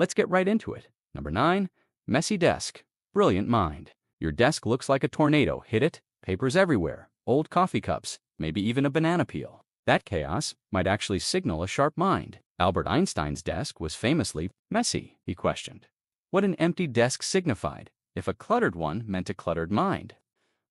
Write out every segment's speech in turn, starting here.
Let's get right into it. Number 9, messy desk, brilliant mind. Your desk looks like a tornado. Hit it, papers everywhere, old coffee cups, maybe even a banana peel. That chaos might actually signal a sharp mind. Albert Einstein's desk was famously messy, he questioned what an empty desk signified if a cluttered one meant a cluttered mind.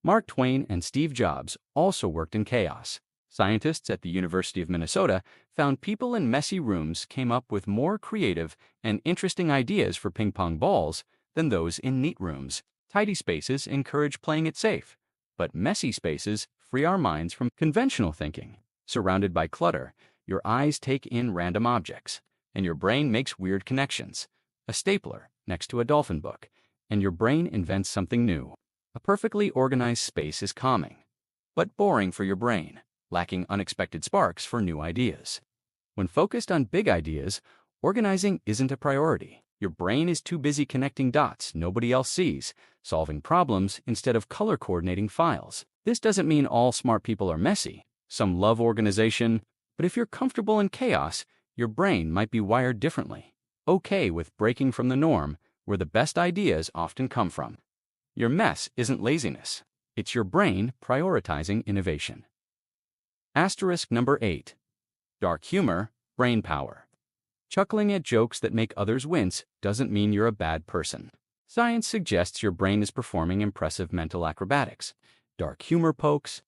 Mark Twain and Steve Jobs also worked in chaos. Scientists at the University of Minnesota found people in messy rooms came up with more creative and interesting ideas for ping pong balls than those in neat rooms. Tidy spaces encourage playing it safe, but messy spaces free our minds from conventional thinking. Surrounded by clutter, your eyes take in random objects, and your brain makes weird connections. A stapler next to a dolphin book, and your brain invents something new. A perfectly organized space is calming, but boring for your brain, lacking unexpected sparks for new ideas. When focused on big ideas, organizing isn't a priority. Your brain is too busy connecting dots nobody else sees, solving problems instead of color coordinating files. This doesn't mean all smart people are messy. Some love organization, but if you're comfortable in chaos, your brain might be wired differently. Okay with breaking from the norm, where the best ideas often come from. Your mess isn't laziness. It's your brain prioritizing innovation. Asterisk number 8. Dark humor, brain power. Chuckling at jokes that make others wince doesn't mean you're a bad person. Science suggests your brain is performing impressive mental acrobatics. Dark humor pokes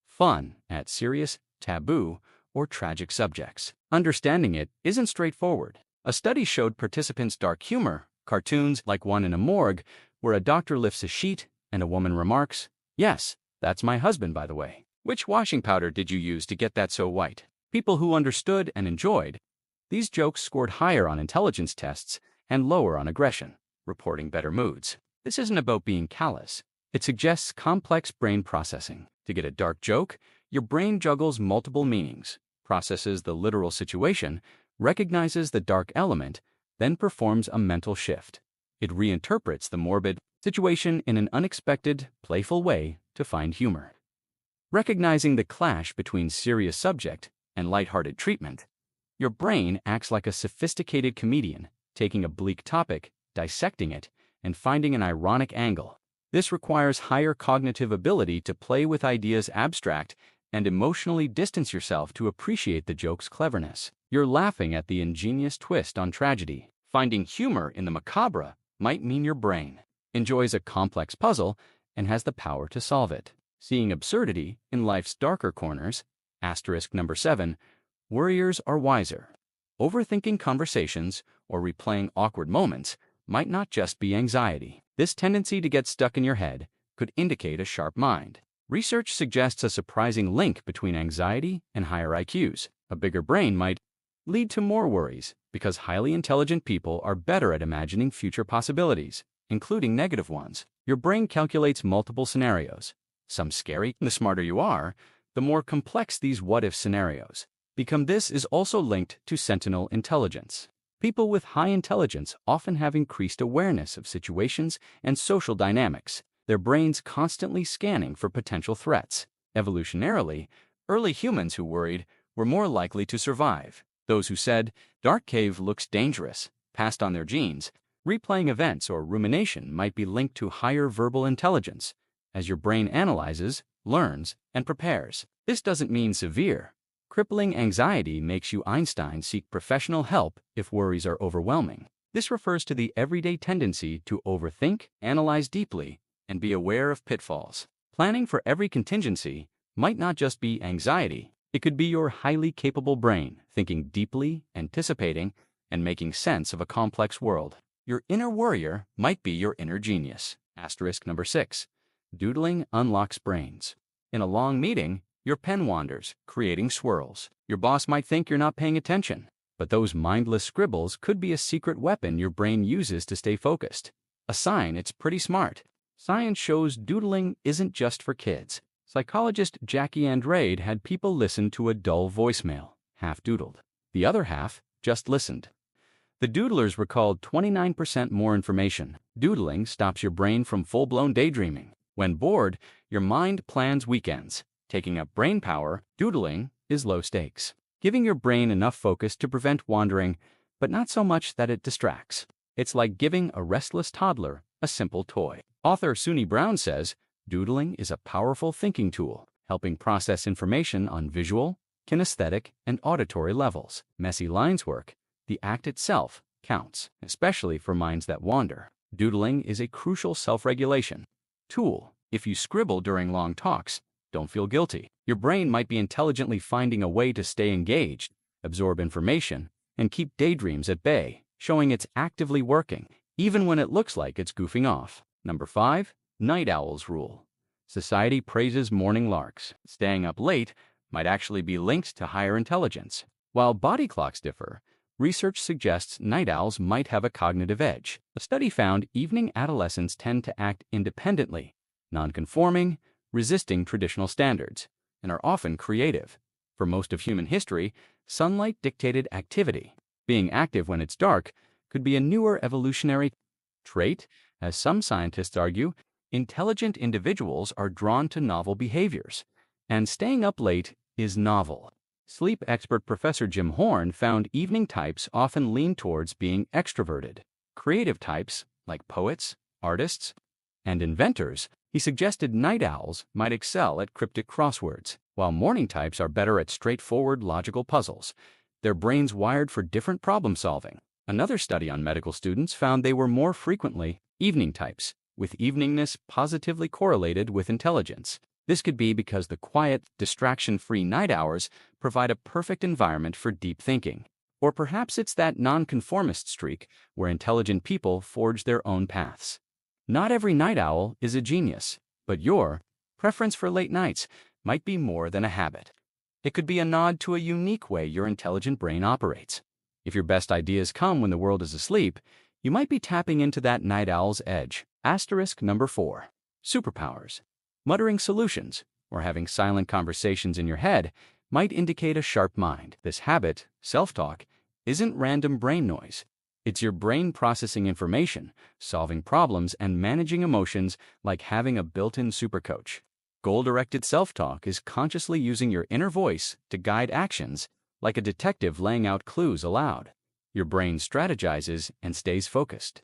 fun at serious, taboo, or tragic subjects. Understanding it isn't straightforward. A study showed participants dark humor, cartoons like one in a morgue, where a doctor lifts a sheet and a woman remarks, "Yes, that's my husband, by the way. Which washing powder did you use to get that so white?" People who understood and enjoyed these jokes scored higher on intelligence tests and lower on aggression, reporting better moods. This isn't about being callous. It suggests complex brain processing. To get a dark joke, your brain juggles multiple meanings, processes the literal situation, recognizes the dark element, then performs a mental shift. It reinterprets the morbid situation in an unexpected, playful way to find humor. Recognizing the clash between serious subject and lighthearted treatment, your brain acts like a sophisticated comedian, taking a bleak topic, dissecting it, and finding an ironic angle. This requires higher cognitive ability to play with ideas abstract and emotionally distance yourself to appreciate the joke's cleverness. You're laughing at the ingenious twist on tragedy. Finding humor in the macabre might mean your brain enjoys a complex puzzle and has the power to solve it. Seeing absurdity in life's darker corners. Asterisk number 7. Worriers are wiser. Overthinking conversations or replaying awkward moments might not just be anxiety. This tendency to get stuck in your head could indicate a sharp mind. Research suggests a surprising link between anxiety and higher IQs. A bigger brain might lead to more worries because highly intelligent people are better at imagining future possibilities, including negative ones. Your brain calculates multiple scenarios, some scary. The smarter you are, the more complex these what-if scenarios become. This is also linked to sentinel intelligence. People with high intelligence often have increased awareness of situations and social dynamics, their brains constantly scanning for potential threats. Evolutionarily, early humans who worried were more likely to survive. Those who said, "Dark cave looks dangerous," passed on their genes. Replaying events or rumination might be linked to higher verbal intelligence, as your brain analyzes, learns, and prepares. This doesn't mean severe, crippling anxiety makes you Einstein seek professional help if worries are overwhelming. This refers to the everyday tendency to overthink, analyze deeply, and be aware of pitfalls. Planning for every contingency might not just be anxiety. It could be your highly capable brain thinking deeply, anticipating, and making sense of a complex world. Your inner worrier might be your inner genius. Asterisk number 6. Doodling unlocks brains. In a long meeting, your pen wanders, creating swirls. Your boss might think you're not paying attention, but those mindless scribbles could be a secret weapon your brain uses to stay focused. A sign it's pretty smart. Science shows doodling isn't just for kids. Psychologist Jackie Andrade had people listen to a dull voicemail, half doodled. The other half just listened. The doodlers recalled 29% more information. Doodling stops your brain from full-blown daydreaming. When bored, your mind plans weekends. Taking up brain power, doodling is low stakes, giving your brain enough focus to prevent wandering, but not so much that it distracts. It's like giving a restless toddler a simple toy. Author Suni Brown says, doodling is a powerful thinking tool, helping process information on visual, kinesthetic, and auditory levels. Messy lines work. The act itself counts, especially for minds that wander. Doodling is a crucial self-regulation tool. If you scribble during long talks, don't feel guilty. Your brain might be intelligently finding a way to stay engaged, absorb information, and keep daydreams at bay, showing it's actively working, even when it looks like it's goofing off. Number 5. Night owl's rule. Society praises morning larks. Staying up late might actually be linked to higher intelligence. While body clocks differ, research suggests night owls might have a cognitive edge. A study found evening adolescents tend to act independently, non-conforming, resisting traditional standards, and are often creative. For most of human history, sunlight dictated activity. Being active when it's dark could be a newer evolutionary trait. As some scientists argue, intelligent individuals are drawn to novel behaviors, and staying up late is novel. Sleep expert Professor Jim Horn found evening types often lean towards being extroverted. Creative types, like poets, artists, and inventors, he suggested night owls might excel at cryptic crosswords, while morning types are better at straightforward logical puzzles. Their brains wired for different problem solving. Another study on medical students found they were more frequently evening types, with eveningness positively correlated with intelligence. This could be because the quiet, distraction-free night hours provide a perfect environment for deep thinking. Or perhaps it's that nonconformist streak where intelligent people forge their own paths. Not every night owl is a genius, but your preference for late nights might be more than a habit. It could be a nod to a unique way your intelligent brain operates. If your best ideas come when the world is asleep, you might be tapping into that night owl's edge. Asterisk number 4. Superpowers. Muttering solutions or having silent conversations in your head might indicate a sharp mind. This habit, self-talk, isn't random brain noise. It's your brain processing information, solving problems, and managing emotions like having a built-in supercoach. Goal-directed self-talk is consciously using your inner voice to guide actions, like a detective laying out clues aloud. Your brain strategizes and stays focused.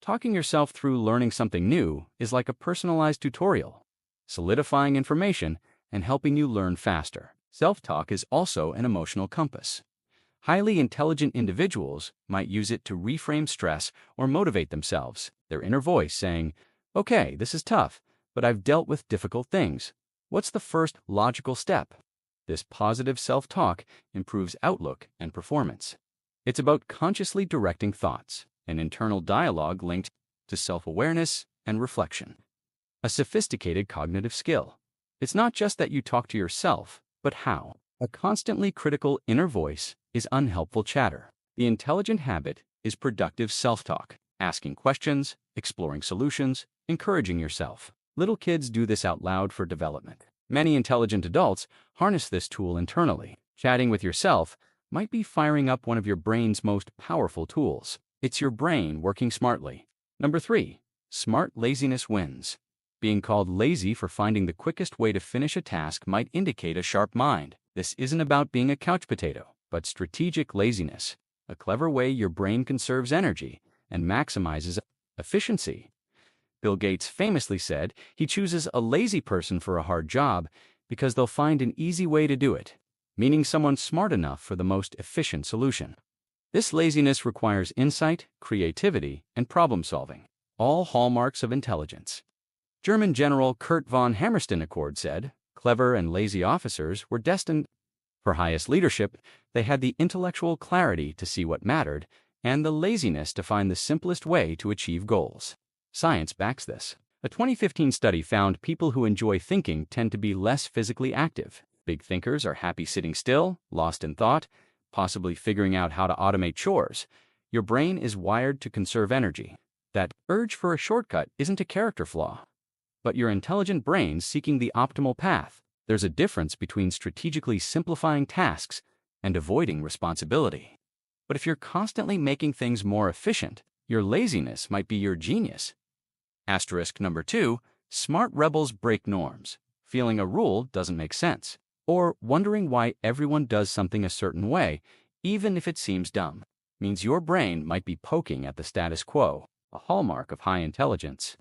Talking yourself through learning something new is like a personalized tutorial, solidifying information and helping you learn faster. Self-talk is also an emotional compass. Highly intelligent individuals might use it to reframe stress or motivate themselves, their inner voice saying, "Okay, this is tough, but I've dealt with difficult things. What's the first logical step?" This positive self-talk improves outlook and performance. It's about consciously directing thoughts, an internal dialogue linked to self-awareness and reflection. A sophisticated cognitive skill. It's not just that you talk to yourself, but how. A constantly critical inner voice is unhelpful chatter. The intelligent habit is productive self-talk, asking questions, exploring solutions, encouraging yourself. Little kids do this out loud for development. Many intelligent adults harness this tool internally. Chatting with yourself might be firing up one of your brain's most powerful tools. It's your brain working smartly. Number 3. Smart laziness wins. Being called lazy for finding the quickest way to finish a task might indicate a sharp mind. This isn't about being a couch potato, but strategic laziness, a clever way your brain conserves energy and maximizes efficiency. Bill Gates famously said he chooses a lazy person for a hard job because they'll find an easy way to do it, meaning someone smart enough for the most efficient solution. This laziness requires insight, creativity, and problem solving, all hallmarks of intelligence. German General Kurt von Hammerstein said, "Clever and lazy officers were destined for highest leadership. They had the intellectual clarity to see what mattered and the laziness to find the simplest way to achieve goals." Science backs this. A 2015 study found people who enjoy thinking tend to be less physically active. Big thinkers are happy sitting still, lost in thought, possibly figuring out how to automate chores. Your brain is wired to conserve energy. That urge for a shortcut isn't a character flaw, but your intelligent brain seeking the optimal path. There's a difference between strategically simplifying tasks and avoiding responsibility. But if you're constantly making things more efficient, your laziness might be your genius. Asterisk number 2, smart rebels break norms. Feeling a rule doesn't make sense, or wondering why everyone does something a certain way, even if it seems dumb. means your brain might be poking at the status quo, a hallmark of high intelligence.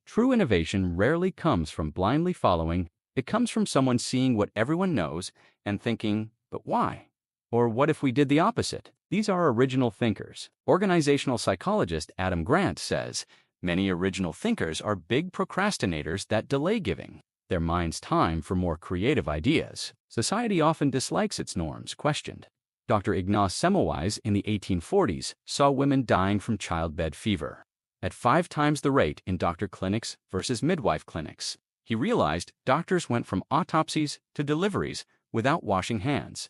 True innovation rarely comes from blindly following. It comes from someone seeing what everyone knows and thinking, but why? Or what if we did the opposite? These are original thinkers. Organizational psychologist Adam Grant says, many original thinkers are big procrastinators that delay giving their minds time for more creative ideas. Society often dislikes its norms questioned. Dr. Ignaz Semmelweis in the 1840s saw women dying from childbed fever at 5 times the rate in doctor clinics versus midwife clinics. He realized doctors went from autopsies to deliveries without washing hands.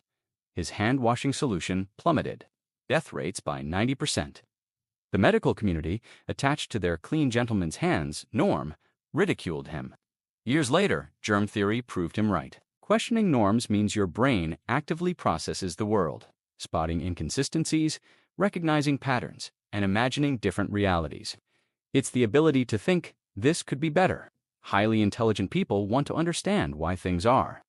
His hand-washing solution plummeted death rates by 90%. The medical community, attached to their clean gentleman's hands norm, ridiculed him. Years later, germ theory proved him right. Questioning norms means your brain actively processes the world, spotting inconsistencies, recognizing patterns, and imagining different realities. It's the ability to think, this could be better. Highly intelligent people want to understand why things are.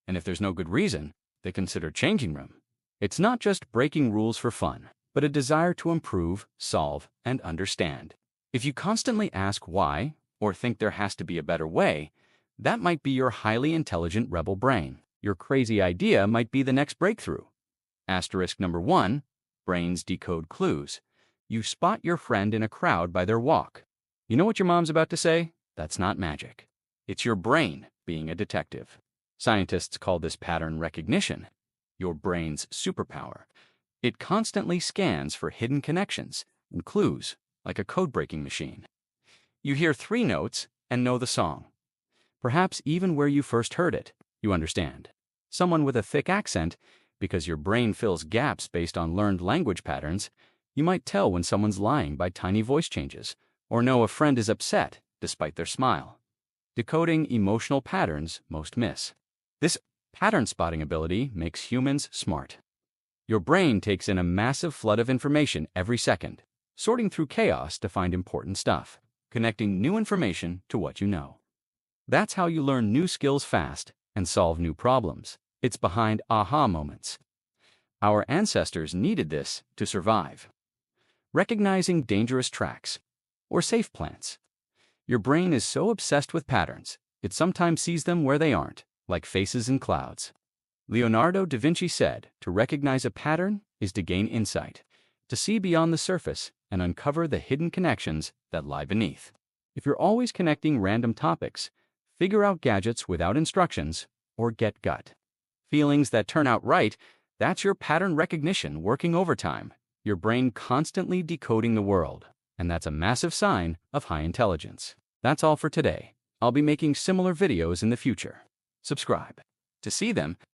And if there's no good reason, they consider changing them. It's not just breaking rules for fun, but a desire to improve, solve, and understand. If you constantly ask why, or think there has to be a better way, that might be your highly intelligent rebel brain. Your crazy idea might be the next breakthrough. Asterisk number 1, brains decode clues. You spot your friend in a crowd by their walk. You know what your mom's about to say? That's not magic. It's your brain being a detective. Scientists call this pattern recognition, your brain's superpower. It constantly scans for hidden connections and clues, like a code-breaking machine. You hear 3 notes and know the song. Perhaps even where you first heard it, you understand. Someone with a thick accent, because your brain fills gaps based on learned language patterns, you might tell when someone's lying by tiny voice changes, or know a friend is upset despite their smile. Decoding emotional patterns most miss. This pattern-spotting ability makes humans smart. Your brain takes in a massive flood of information every second, sorting through chaos to find important stuff, connecting new information to what you know. That's how you learn new skills fast and solve new problems. It's behind aha moments. Our ancestors needed this to survive. Recognizing dangerous tracks or safe plants. Your brain is so obsessed with patterns, it sometimes sees them where they aren't, like faces in clouds. Leonardo da Vinci said, to recognize a pattern is to gain insight, to see beyond the surface and uncover the hidden connections that lie beneath. If you're always connecting random topics, figure out gadgets without instructions, or get gut feelings that turn out right, that's your pattern recognition working overtime, your brain constantly decoding the world. And that's a massive sign of high intelligence. That's all for today. I'll be making similar videos in the future. Subscribe to see them